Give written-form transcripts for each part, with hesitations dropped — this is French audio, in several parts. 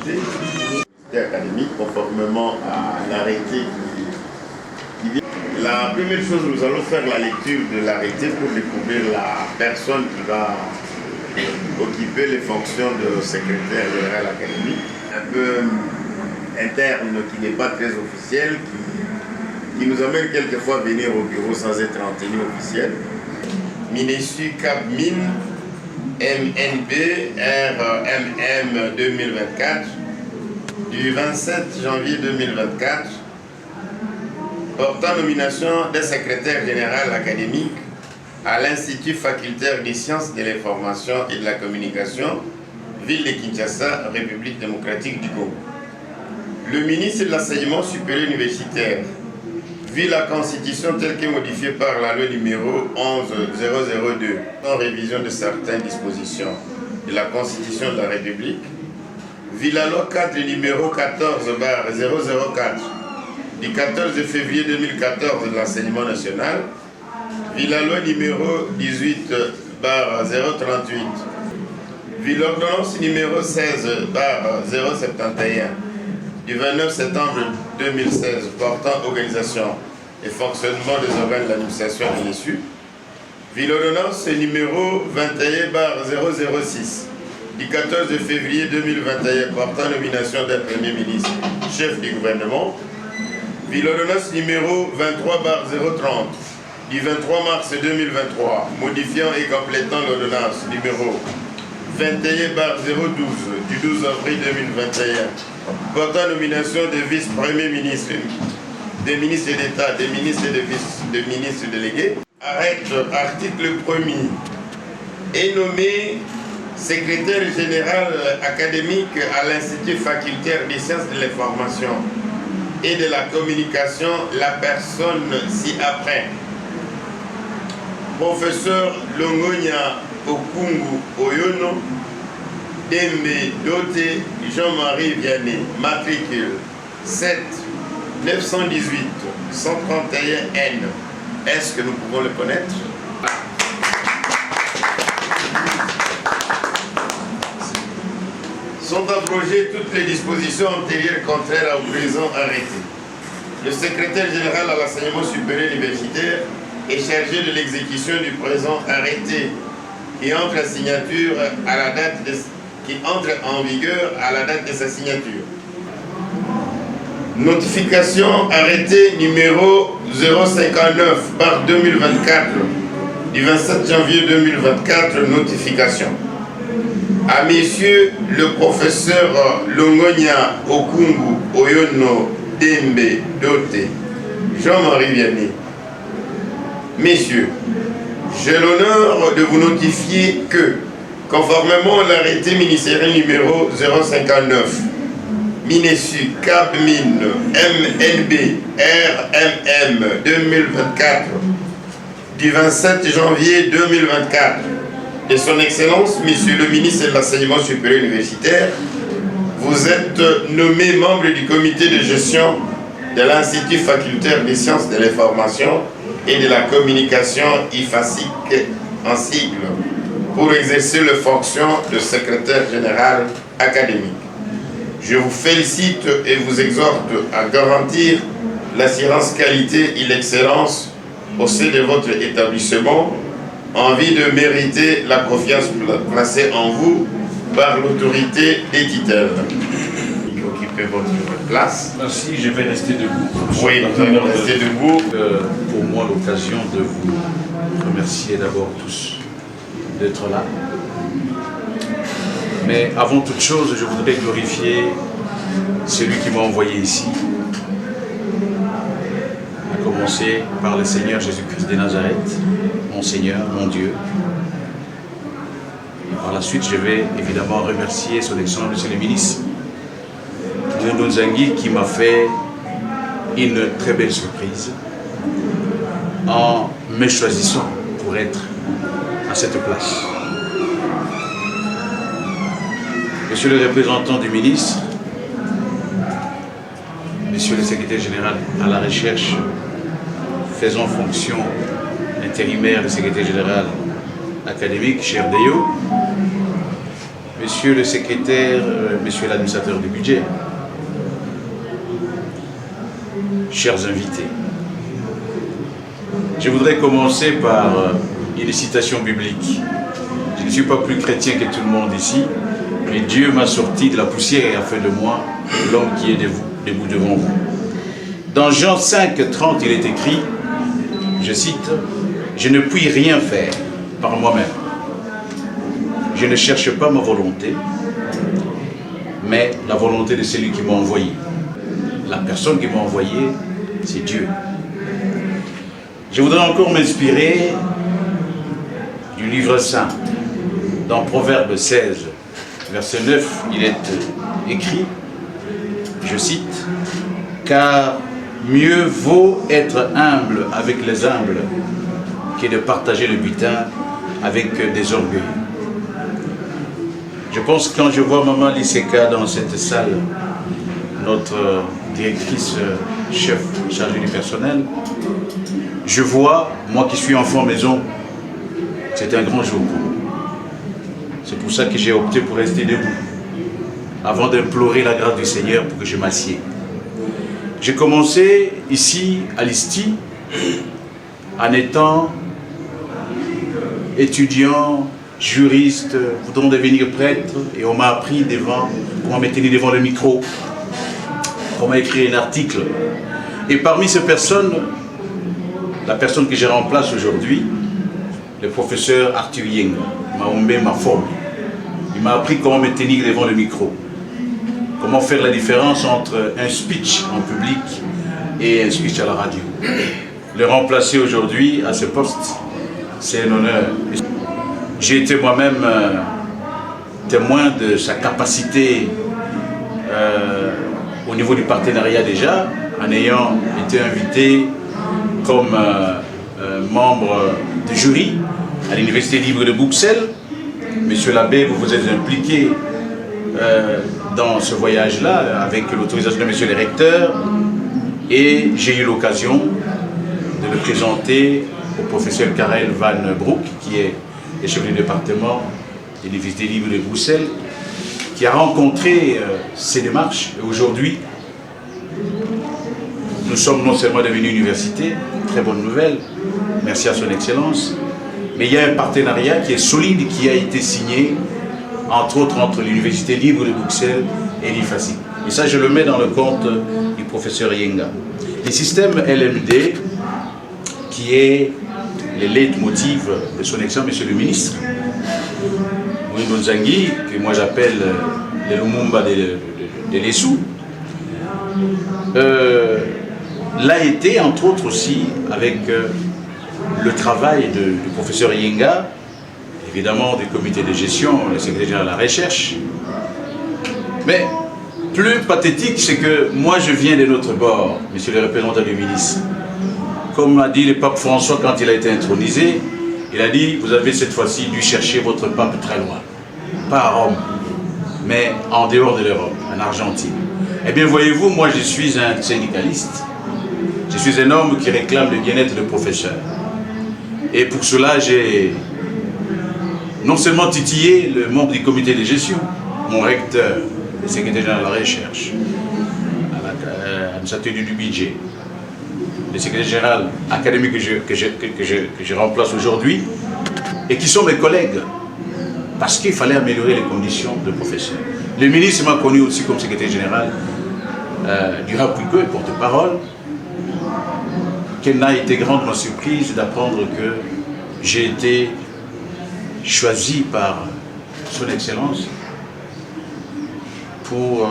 l'actualité académique conformément à l'arrêté qui vient. La première chose, nous allons faire la lecture de l'arrêté pour découvrir la personne qui va occuper les fonctions de secrétaire général académique, un peu interne, qui n'est pas très officiel, qui nous amène quelquefois à venir au bureau sans être en tenue officielle. Minesu Cabmin MNB RMM 2024 du 27 janvier 2024 portant nomination d'un secrétaire général académique à l'Institut facultaire des sciences de l'information et de la communication, ville de Kinshasa, République démocratique du Congo. Le ministre de l'enseignement supérieur universitaire, vu la Constitution telle qu'est modifiée par la loi numéro 11002, en révision de certaines dispositions de la Constitution de la République, vu la loi 4 numéro 14/004 du 14 février 2014 de l'enseignement national, vu la loi numéro 18/038, vu l'ordonnance numéro 16/071 du 29 septembre 2016 portant organisation et fonctionnement des organes de l'administration et l'issue, vu l'ordonnance numéro 21/006 du 14 février 2021 portant nomination d'un Premier ministre, chef du gouvernement, vu l'ordonnance numéro 23/030 du 23 mars 2023 modifiant et complétant l'ordonnance numéro 21/012 du 12 avril 2021 portant nomination de vice-premier ministre, des ministres d'État, des ministres et des ministres délégués, arrête article 1er est nommé secrétaire général académique à l'Institut facultaire des sciences de l'information et de la communication la personne ci-après. Professeur Longonia Okungu Oyono Dembe Doté Jean-Marie Vianney, matricule 7 918 131 N. Est-ce que nous pouvons le connaître? Sont abrogées toutes les dispositions antérieures contraires au présent arrêté. Le secrétaire général à l'enseignement supérieur universitaire est chargé de l'exécution du présent arrêté qui entre en vigueur à la date de sa signature. Notification arrêté numéro 059/2024 du 27 janvier 2024, notification. À messieurs le professeur Longonia Okungu Oyono Dembe Doté Jean-Marie Vianney. Messieurs, j'ai l'honneur de vous notifier que, conformément à l'arrêté ministériel numéro 059, Minesu Cabmin MNB RMM 2024 du 27 janvier 2024 de son Excellence, Monsieur le ministre de l'Enseignement supérieur universitaire, vous êtes nommé membre du comité de gestion de l'Institut facultaire des sciences de l'information et de la communication IFASIC en sigle, pour exercer les fonctions de secrétaire général académique. Je vous félicite et vous exhorte à garantir l'assurance qualité et l'excellence au sein de votre établissement en vue de mériter la confiance placée en vous par l'autorité des titulaires. Occupez votre place. Merci, je vais rester debout. Oui, nous allons rester debout. Pour moi, l'occasion de vous remercier d'abord tous d'être là. Mais avant toute chose, je voudrais glorifier celui qui m'a envoyé ici, à commencer par le Seigneur Jésus-Christ de Nazareth, mon Seigneur, mon Dieu. Et par la suite, je vais évidemment remercier son Excellence, Monsieur le ministre, Moundo Nzangi, qui m'a fait une très belle surprise en me choisissant pour être à cette place. Monsieur le représentant du ministre, Monsieur le secrétaire général à la recherche, faisant fonction intérimaire de secrétaire général académique, cher Deyo, Monsieur le secrétaire, monsieur l'administrateur du budget, chers invités, je voudrais commencer par une citation biblique. Je ne suis pas plus chrétien que tout le monde ici, mais Dieu m'a sorti de la poussière et a fait de moi l'homme qui est debout devant vous. Dans Jean 5, 30, il est écrit, je cite, « Je ne puis rien faire par moi-même. Je ne cherche pas ma volonté, mais la volonté de celui qui m'a envoyé. » La personne qui m'a envoyé, c'est Dieu. Je voudrais encore m'inspirer du livre saint. Dans Proverbe 16, verset 9, il est écrit, je cite, « Car mieux vaut être humble avec les humbles que de partager le butin avec des orgueils. » Je pense que quand je vois Maman Liseka dans cette salle, notre directrice chef chargée du personnel, je vois, moi qui suis enfant maison, c'est un grand jour pour moi. C'est pour ça que j'ai opté pour rester debout, avant d'implorer la grâce du Seigneur pour que je m'assieds. J'ai commencé ici à l'ISTI en étant étudiant, juriste, voulant devenir prêtre, et on m'a appris comment me tenir devant le micro, comment écrire un article. Et parmi ces personnes, la personne que je remplace aujourd'hui, le professeur Arthur Yenga, m'a formé. Il m'a appris comment me tenir devant le micro, comment faire la différence entre un speech en public et un speech à la radio. Le remplacer aujourd'hui à ce poste, c'est un honneur. J'ai été moi-même témoin de sa capacité au niveau du partenariat déjà, en ayant été invité comme membre du jury à l'Université libre de Bruxelles. Monsieur l'abbé, vous vous êtes impliqué dans ce voyage-là avec l'autorisation de monsieur le recteur, et j'ai eu l'occasion de le présenter au professeur Karel Van Broek, qui est le chef du département de l'Université libre de Bruxelles, qui a rencontré ces démarches. Et aujourd'hui, nous sommes non seulement devenus université, très bonne nouvelle, merci à son excellence, mais il y a un partenariat qui est solide, qui a été signé, entre autres, entre l'Université libre de Bruxelles et l'IFASI. Et ça, je le mets dans le compte du professeur Yenga. Le système LMD, qui est le leitmotiv de son excellence, monsieur le ministre, Moïse Nzangi, que moi j'appelle le Lumumba de l'Essou, l'a été, entre autres aussi, avec le travail du professeur Yenga, évidemment du comité de gestion, le secrétaire général de la recherche. Mais plus pathétique, c'est que moi je viens de notre bord, monsieur le représentant du ministre. Comme a dit le pape François quand il a été intronisé, il a dit, vous avez cette fois-ci dû chercher votre pape très loin. Pas à Rome, mais en dehors de l'Europe, en Argentine. Eh bien voyez-vous, moi je suis un syndicaliste. Je suis un homme qui réclame le bien-être de professeurs. Et pour cela, j'ai non seulement titillé le membre du comité de gestion, mon recteur, le secrétaire général de la recherche, à l'administrateur du budget, le secrétaire général académique que je remplace aujourd'hui, et qui sont mes collègues, parce qu'il fallait améliorer les conditions de professeurs. Le ministre m'a connu aussi comme secrétaire général du Rapuico et porte-parole. Quelle n'a été grande ma surprise d'apprendre que j'ai été choisi par son excellence pour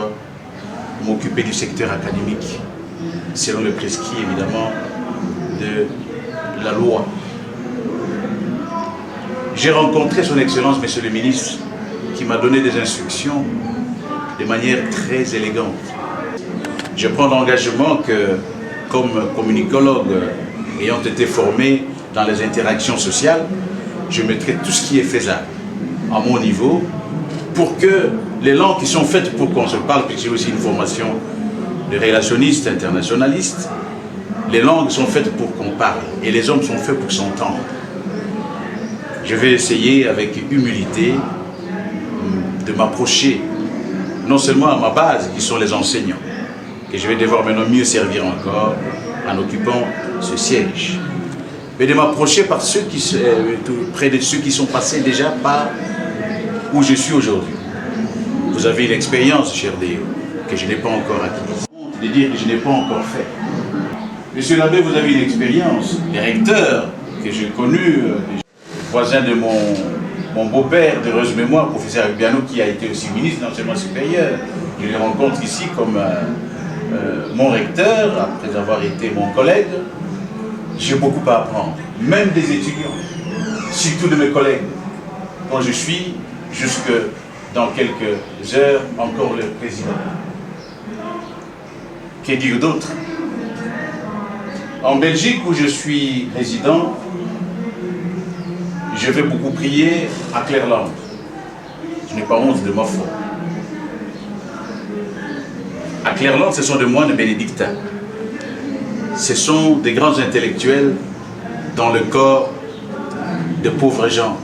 m'occuper du secteur académique, selon le prescrit évidemment de la loi. J'ai rencontré son excellence, monsieur le ministre, qui m'a donné des instructions de manière très élégante. Je prends l'engagement que, comme communicologue ayant été formé dans les interactions sociales, je mettrai tout ce qui est faisable à mon niveau pour que les langues qui sont faites pour qu'on se parle, puisque j'ai aussi une formation de relationniste, internationaliste, les langues sont faites pour qu'on parle et les hommes sont faits pour s'entendre. Je vais essayer avec humilité, de m'approcher non seulement à ma base, qui sont les enseignants, que je vais devoir maintenant mieux servir encore en occupant ce siège, mais de m'approcher par près de ceux qui sont passés déjà par où je suis aujourd'hui. Vous avez une expérience, cher Déo, que je n'ai pas encore acquise. De dire que je n'ai pas encore fait. Monsieur l'abbé, vous avez une expérience. Les recteurs que j'ai connus, voisin de mon beau-père, d'heureuse mémoire, professeur Albiano, qui a été aussi ministre d'enseignement supérieur. Je les rencontre ici comme mon recteur, après avoir été mon collègue. J'ai beaucoup à apprendre, même des étudiants, surtout de mes collègues, dont je suis jusque dans quelques heures encore le président. Que dire d'autre? En Belgique, où je suis résident, je vais beaucoup prier à Clairland. Je n'ai pas honte de ma foi. À Clairland, ce sont des moines bénédictins. Ce sont des grands intellectuels dans le corps de pauvres gens.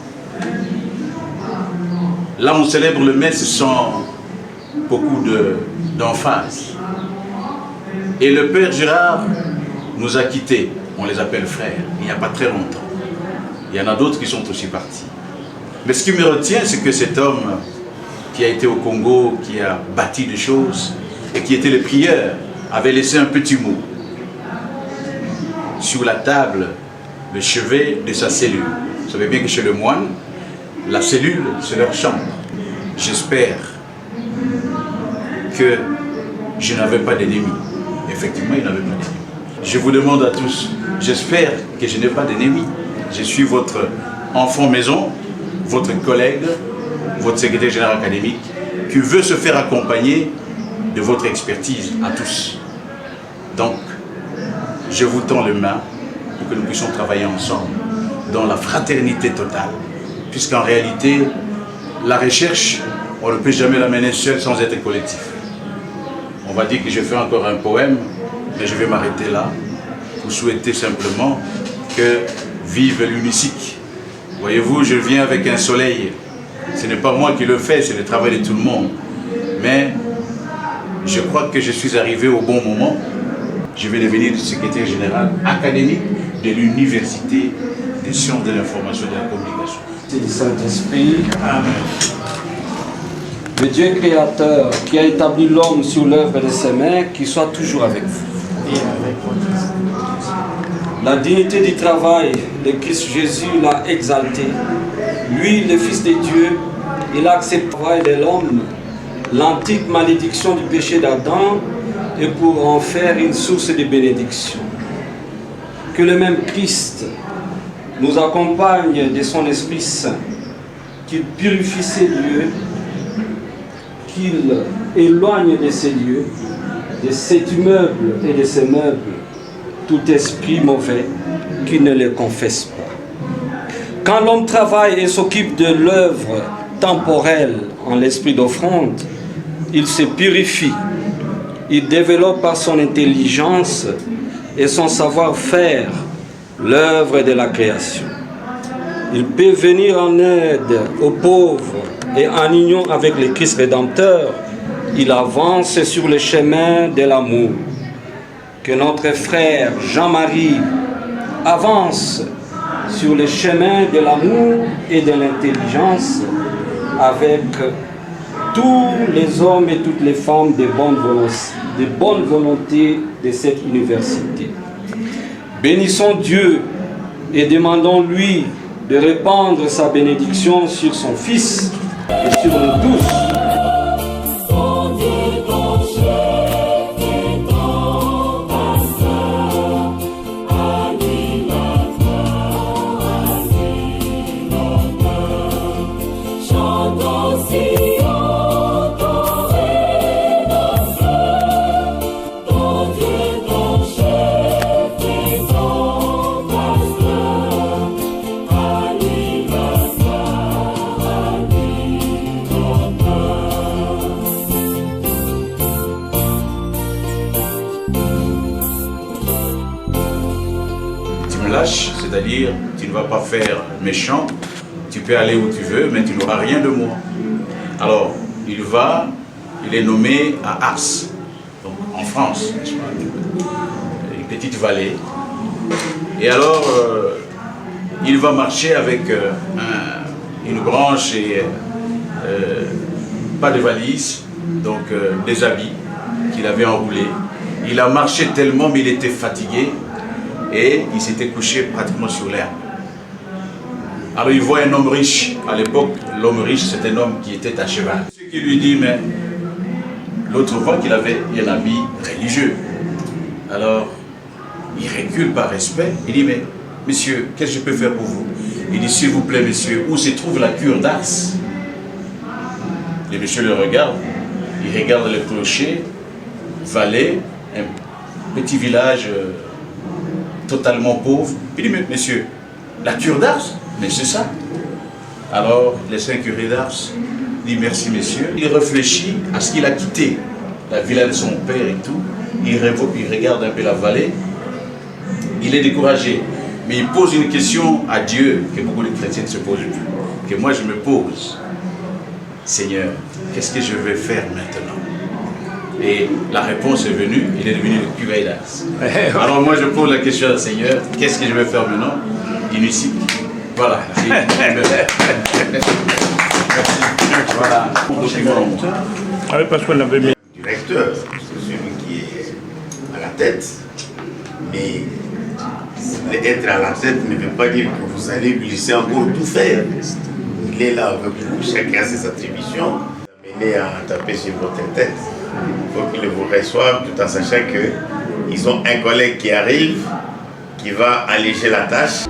Là, on célèbre le maître sans beaucoup d'emphase. Et le père Gérard nous a quittés. On les appelle frères, il n'y a pas très longtemps. Il y en a d'autres qui sont aussi partis. Mais ce qui me retient, c'est que cet homme qui a été au Congo, qui a bâti des choses, et qui était le prieur, avait laissé un petit mot sur la table, le chevet de sa cellule. Vous savez bien que chez le moine, la cellule, c'est leur chambre. J'espère que je n'avais pas d'ennemis. Effectivement, il n'avait pas d'ennemis. Je vous demande à tous, j'espère que je n'ai pas d'ennemis. Je suis votre enfant maison, votre collègue, votre secrétaire général académique, qui veut se faire accompagner de votre expertise à tous. Donc, je vous tends les mains pour que nous puissions travailler ensemble dans la fraternité totale, puisqu'en réalité, la recherche, on ne peut jamais la mener seule sans être collectif. On va dire que je fais encore un poème, mais je vais m'arrêter là pour souhaiter simplement que vive l'unique. Voyez-vous, je viens avec un soleil. Ce n'est pas moi qui le fais, c'est le travail de tout le monde. Mais je crois que je suis arrivé au bon moment. Je vais devenir le secrétaire général académique de l'Université des sciences de l'information et de la communication. C'est du Saint-Esprit. Amen. Le Dieu créateur qui a établi l'homme sur l'œuvre de ses mains, qui soit toujours avec vous. Et avec votre La dignité du travail de Christ Jésus l'a exalté. Lui, le Fils de Dieu, il a accepté le travail de l'homme, l'antique malédiction du péché d'Adam, et pour en faire une source de bénédiction. Que le même Christ nous accompagne de son Esprit Saint, qu'il purifie ces lieux, qu'il éloigne de ces lieux, de cet immeuble et de ces meubles, tout esprit mauvais qui ne les confesse pas. Quand l'homme travaille et s'occupe de l'œuvre temporelle en l'esprit d'offrande, il se purifie, il développe par son intelligence et son savoir-faire l'œuvre de la création. Il peut venir en aide aux pauvres et en union avec le Christ Rédempteur, il avance sur le chemin de l'amour. Que notre frère Jean-Marie avance sur le chemin de l'amour et de l'intelligence avec tous les hommes et toutes les femmes de bonne volonté de cette université. Bénissons Dieu et demandons-lui de répandre sa bénédiction sur son Fils et sur nous tous. C'est-à-dire, tu ne vas pas faire méchant, tu peux aller où tu veux, mais tu n'auras rien de moi. Alors, il est nommé à Ars, donc en France, n'est-ce pas, une petite vallée. Et alors, il va marcher avec une branche et pas de valise, donc des habits qu'il avait enroulés. Il a marché tellement, mais il était fatigué et il s'était couché pratiquement sur l'herbe. Alors il voit un homme riche. À l'époque, l'homme riche, c'est un homme qui était à cheval. Ce qui lui dit, mais l'autre voit qu'il avait un habit religieux. Alors, il recule par respect. Il dit, mais monsieur, qu'est-ce que je peux faire pour vous? Il dit, s'il vous plaît, monsieur, où se trouve la cure d'Ars? Le monsieur le regarde. Il regarde le clocher, vallée, un petit village totalement pauvre. Il dit, mais monsieur, la cure d'Ars? Mais c'est ça. Alors, le saint curé d'Ars dit, merci monsieur. Il réfléchit à ce qu'il a quitté, la villa de son père et tout. Il regarde un peu la vallée. Il est découragé. Mais il pose une question à Dieu que beaucoup de chrétiens ne se posent plus, que moi je me pose. Seigneur, qu'est-ce que je vais faire maintenant? Et la réponse est venue, il est devenu le curé d'Ars. Alors moi je pose la question au Seigneur, qu'est-ce que je vais faire maintenant? Il nous cite. Voilà. Merci. Voilà. Ah oui, parce qu'on l'avait mis. Directeur, c'est celui qui est à la tête. Mais être à la tête ne veut pas dire que vous allez lui laisser encore tout faire. Il est là avec vous, chacun a ses attributions. Amenez à taper sur votre tête. Il faut qu'ils vous reçoivent tout en sachant qu'ils ont un collègue qui arrive, qui va alléger la tâche.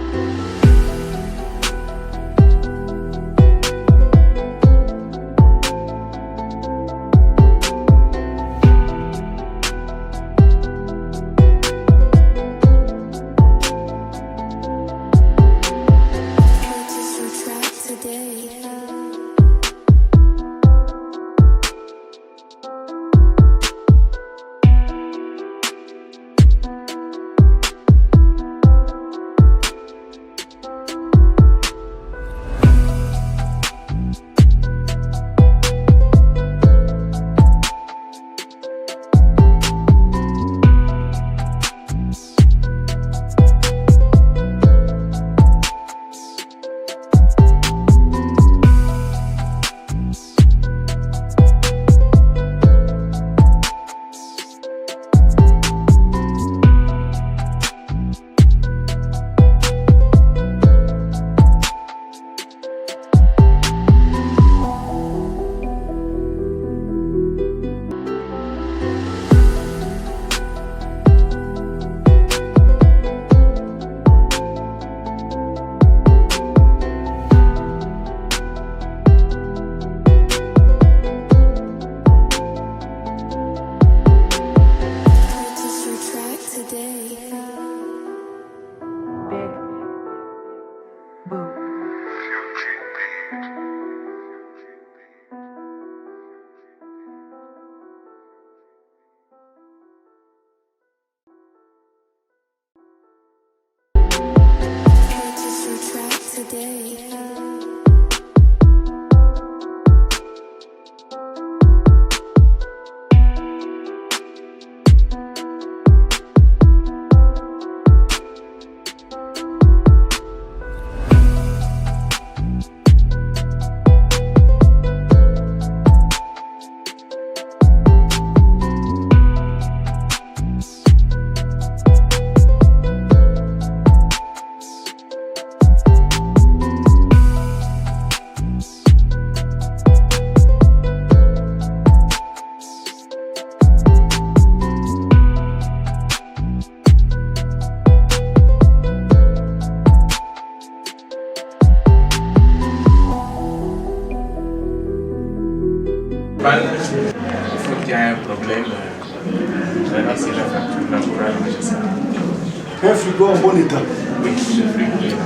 Il faut qu'il y ait un problème. Vraiment, c'est la facture, l'encouragement, je sais. Un frigo en bon état. Oui, je frigo.